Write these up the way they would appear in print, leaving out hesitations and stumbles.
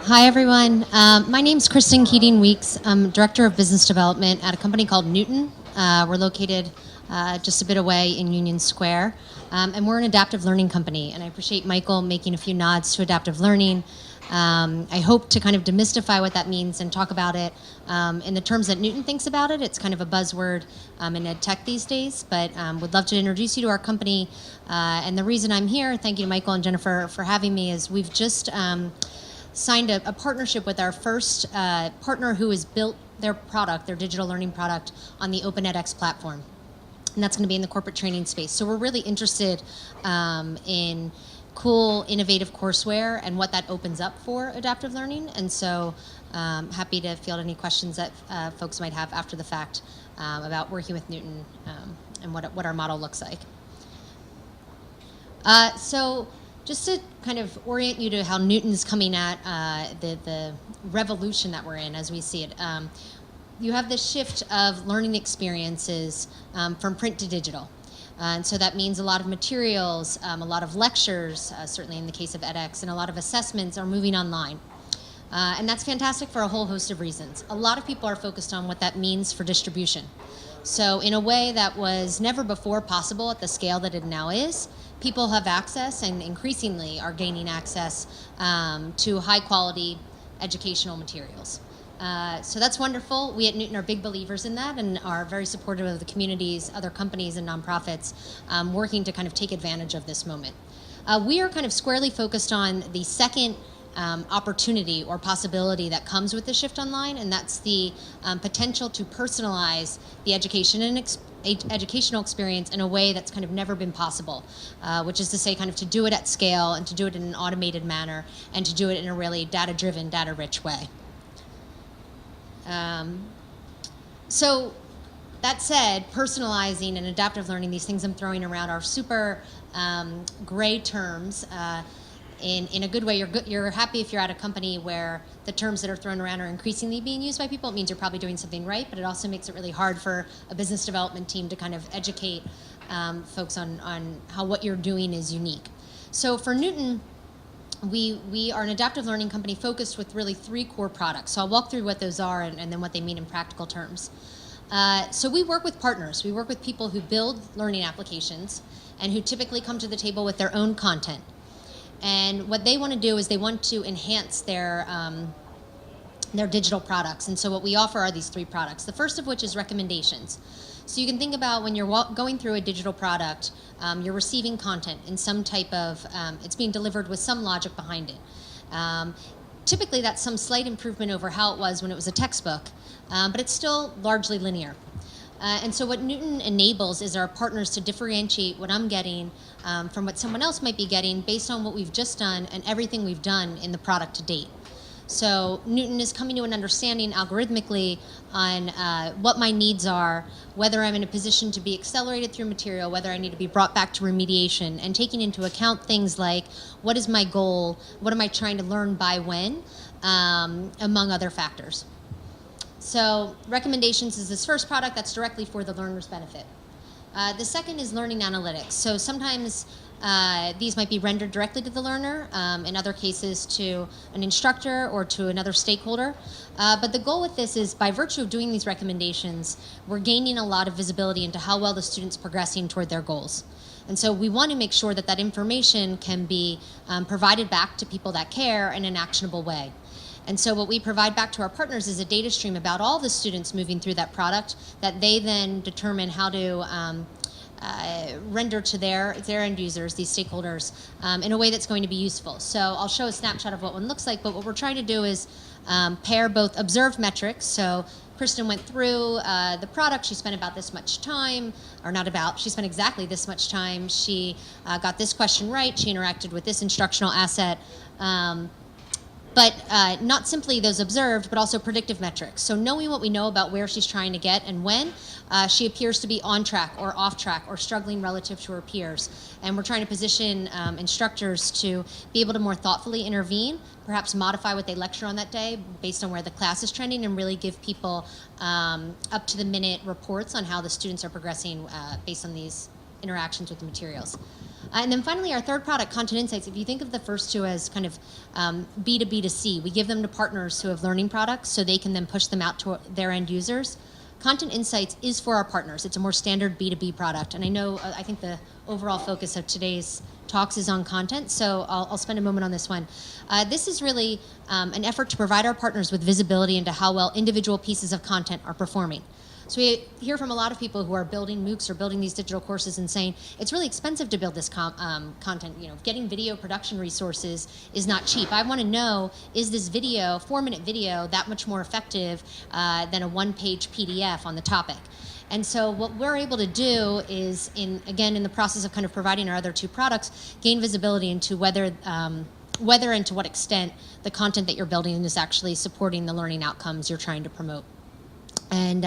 Hi, everyone. My name's Kristen Keating-Weeks. I'm Director of Business Development at a company called Knewton. We're located just a bit away in Union Square. And we're an adaptive learning company. And I appreciate Michael making a few nods to adaptive learning. I hope to kind of demystify what that means and talk about it in the terms that Knewton thinks about it. It's kind of a buzzword in ed tech these days, but would love to introduce you to our company. And the reason I'm here, thank you to Michael and Jennifer for having me, is we've just signed a partnership with our first partner who has built their product, their digital learning product, on the Open edX platform. And that's going to be in the corporate training space. So we're really interested in cool, innovative courseware and what that opens up for adaptive learning. And so happy to field any questions that folks might have after the fact about working with Knewton and what our model looks like. So just to kind of orient you to how Knewton's coming at the revolution that we're in as we see it. You have this shift of learning experiences from print to digital. And so that means a lot of materials, a lot of lectures, certainly in the case of edX, and a lot of assessments are moving online. And that's fantastic for a whole host of reasons. A lot of people are focused on what that means for distribution. So in a way that was never before possible at the scale that it now is, people have access and increasingly are gaining access to high quality educational materials. So that's wonderful. We at Knewton are big believers in that and are very supportive of the communities, other companies and nonprofits working to kind of take advantage of this moment. We are kind of squarely focused on the second opportunity or possibility that comes with the shift online, and that's the potential to personalize the education and educational experience in a way that's kind of never been possible, which is to say kind of to do it at scale and to do it in an automated manner and to do it in a really data-driven, data-rich way. So that said, personalizing and adaptive learning, these things I'm throwing around are super gray terms. In a good way, you're happy if you're at a company where the terms that are thrown around are increasingly being used by people. It means you're probably doing something right, but it also makes it really hard for a business development team to kind of educate folks on how what you're doing is unique. So for Knewton, we are an adaptive learning company focused with really 3 core products. So I'll walk through what those are and then what they mean in practical terms. So we work with partners. We work with people who build learning applications and who typically come to the table with their own content. And what they want to do is they want to enhance their digital products. And so what we offer are these 3 products. The first of which is recommendations. So you can think about when you're going through a digital product, you're receiving content in some type of, it's being delivered with some logic behind it. Typically that's some slight improvement over how it was when it was a textbook, but it's still largely linear. And so what Knewton enables is our partners to differentiate what I'm getting from what someone else might be getting based on what we've just done and everything we've done in the product to date. So Knewton is coming to an understanding algorithmically on what my needs are, whether I'm in a position to be accelerated through material, whether I need to be brought back to remediation, and taking into account things like what is my goal, what am I trying to learn by when, among other factors. So recommendations is this first product that's directly for the learner's benefit. The second is learning analytics. So sometimes these might be rendered directly to the learner, in other cases to an instructor or to another stakeholder. But the goal with this is by virtue of doing these recommendations, we're gaining a lot of visibility into how well the student's progressing toward their goals. And so we want to make sure that that information can be provided back to people that care in an actionable way. And so what we provide back to our partners is a data stream about all the students moving through that product that they then determine how to render to their end users, these stakeholders, in a way that's going to be useful. So I'll show a snapshot of what one looks like, but what we're trying to do is pair both observed metrics. So Kristen went through the product. She spent about this much time, or not about, she spent exactly this much time. She got this question right. She interacted with this instructional asset. But not simply those observed, but also predictive metrics. So knowing what we know about where she's trying to get and when, she appears to be on track or off track or struggling relative to her peers. And we're trying to position instructors to be able to more thoughtfully intervene, perhaps modify what they lecture on that day based on where the class is trending, and really give people up-to-the-minute reports on how the students are progressing based on these interactions with the materials. And then finally, our third product, Content Insights, if you think of the first two as kind of B2B2C, we give them to partners who have learning products so they can then push them out to their end users. Content Insights is for our partners. It's a more standard B2B product. And I think the overall focus of today's talks is on content, so I'll spend a moment on this one. This is really an effort to provide our partners with visibility into how well individual pieces of content are performing. So we hear from a lot of people who are building MOOCs or building these digital courses and saying, it's really expensive to build this content. Getting video production resources is not cheap. I want to know, is this video, 4-minute video, that much more effective than a 1-page PDF on the topic? And so what we're able to do is, in the process of kind of providing our other two products, gain visibility into whether and to what extent the content that you're building is actually supporting the learning outcomes you're trying to promote. And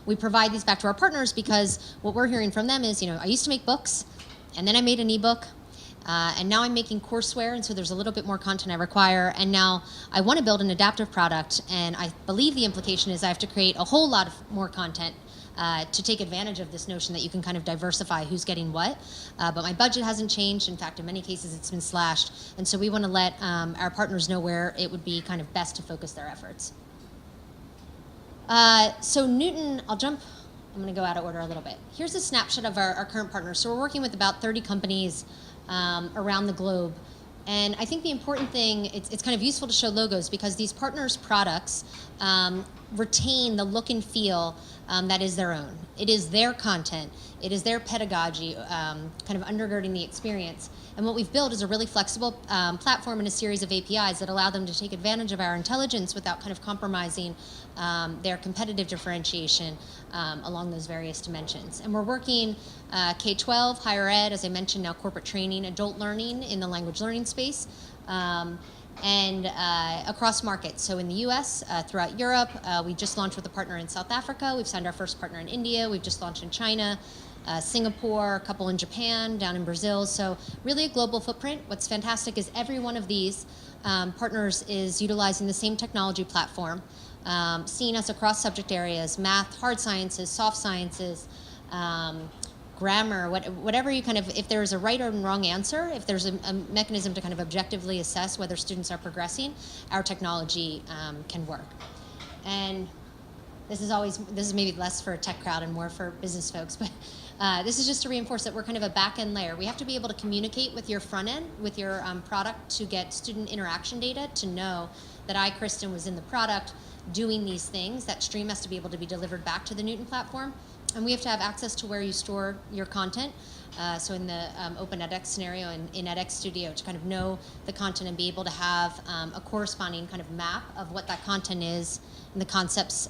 we provide these back to our partners because what we're hearing from them is, I used to make books, and then I made an ebook, and now I'm making courseware, and so there's a little bit more content I require, and now I want to build an adaptive product, and I believe the implication is I have to create a whole lot of more content to take advantage of this notion that you can kind of diversify who's getting what, but my budget hasn't changed. In fact, in many cases, it's been slashed, and so we want to let our partners know where it would be kind of best to focus their efforts. So Knewton, I'm going to go out of order a little bit. Here's a snapshot of our current partners. So we're working with about 30 companies around the globe. And I think the important thing, it's kind of useful to show logos because these partners' products retain the look and feel that is their own. It is their content. It is their pedagogy kind of undergirding the experience. And what we've built is a really flexible platform and a series of APIs that allow them to take advantage of our intelligence without kind of compromising their competitive differentiation along those various dimensions. And we're working K-12, higher ed, as I mentioned, now corporate training, adult learning in the language learning space, and across markets. So in the US, throughout Europe, we just launched with a partner in South Africa. We've signed our first partner in India. We've just launched in China, Singapore, a couple in Japan, down in Brazil. So really a global footprint. What's fantastic is every one of these partners is utilizing the same technology platform, seeing us across subject areas, math, hard sciences, soft sciences, grammar, whatever you kind of, if there's a right or wrong answer, if there's a mechanism to kind of objectively assess whether students are progressing, our technology can work. And this is maybe less for a tech crowd and more for business folks, but this is just to reinforce that we're kind of a back-end layer. We have to be able to communicate with your front end, with your product, to get student interaction data, to know that I, Kristen, was in the product doing these things. That stream has to be able to be delivered back to the Knewton platform. And we have to have access to where you store your content. So in the open edX scenario in edX Studio, to kind of know the content and be able to have a corresponding kind of map of what that content is and the concepts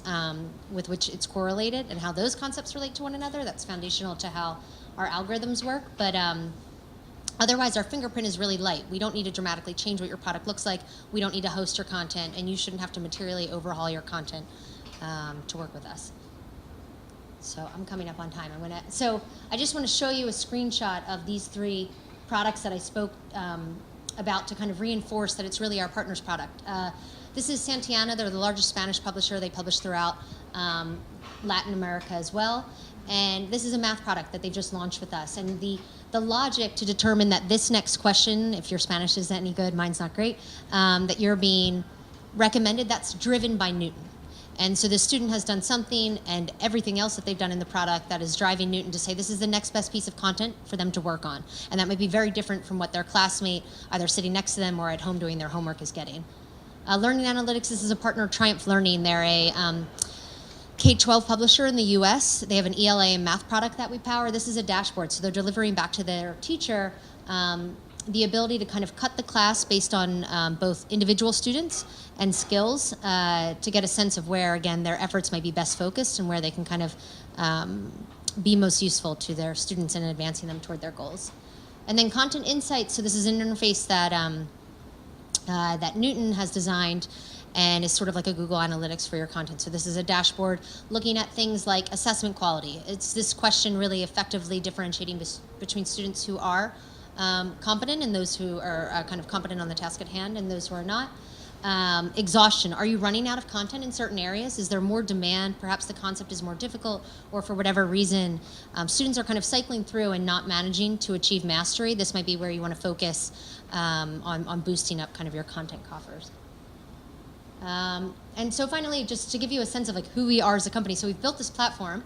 with which it's correlated and how those concepts relate to one another. That's foundational to how our algorithms work. But otherwise, our fingerprint is really light. We don't need to dramatically change what your product looks like. We don't need to host your content, and you shouldn't have to materially overhaul your content to work with us. So I'm coming up on time. So I just want to show you a screenshot of these three products that I spoke about to kind of reinforce that it's really our partner's product. This is Santana. They're the largest Spanish publisher. They publish throughout Latin America as well. And this is a math product that they just launched with us. And the logic to determine that this next question, if your Spanish isn't any good, mine's not great, that you're being recommended, that's driven by Knewton. And so the student has done something, and everything else that they've done in the product that is driving Knewton to say this is the next best piece of content for them to work on. And that might be very different from what their classmate, either sitting next to them or at home doing their homework, is getting. Learning Analytics, this is a partner of Triumph Learning. They're a K-12 publisher in the US. They have an ELA and math product that we power. This is a dashboard, so they're delivering back to their teacher the ability to kind of cut the class based on both individual students and skills to get a sense of where, again, their efforts might be best focused and where they can kind of be most useful to their students in advancing them toward their goals. And then Content Insights, so this is an interface that, that Knewton has designed and is sort of like a Google Analytics for your content. So this is a dashboard looking at things like assessment quality. It's this question really effectively differentiating between students who are competent and those who are kind of competent on the task at hand and those who are not. exhaustion. Are you running out of content in certain areas? Is there more demand? Perhaps the concept is more difficult, or for whatever reason, students are kind of cycling through and not managing to achieve mastery. This might be where you want to focus on boosting up kind of your content coffers. And so finally, just to give you a sense of like who we are as a company, so we've built this platform.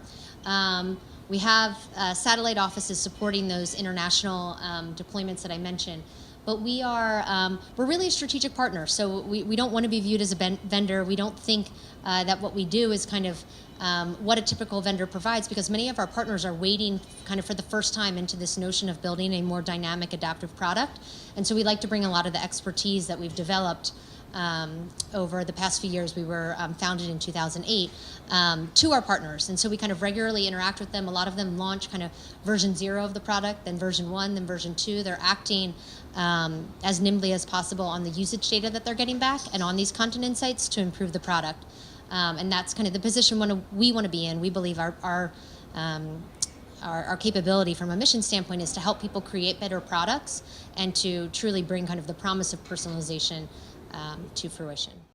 We have satellite offices supporting those international deployments that I mentioned. But we're really a strategic partner. So we don't want to be viewed as a vendor. We don't think that what we do is kind of what a typical vendor provides, because many of our partners are wading kind of for the first time into this notion of building a more dynamic, adaptive product. And so we like to bring a lot of the expertise that we've developed over the past few years. We were founded in 2008 to our partners, and so we kind of regularly interact with them. A lot of them launch kind of version 0 of the product, then version 1, then version 2. They're acting as nimbly as possible on the usage data that they're getting back and on these content insights to improve the product. And that's kind of the position we want to be in. We believe our capability from a mission standpoint is to help people create better products and to truly bring kind of the promise of personalization to fruition.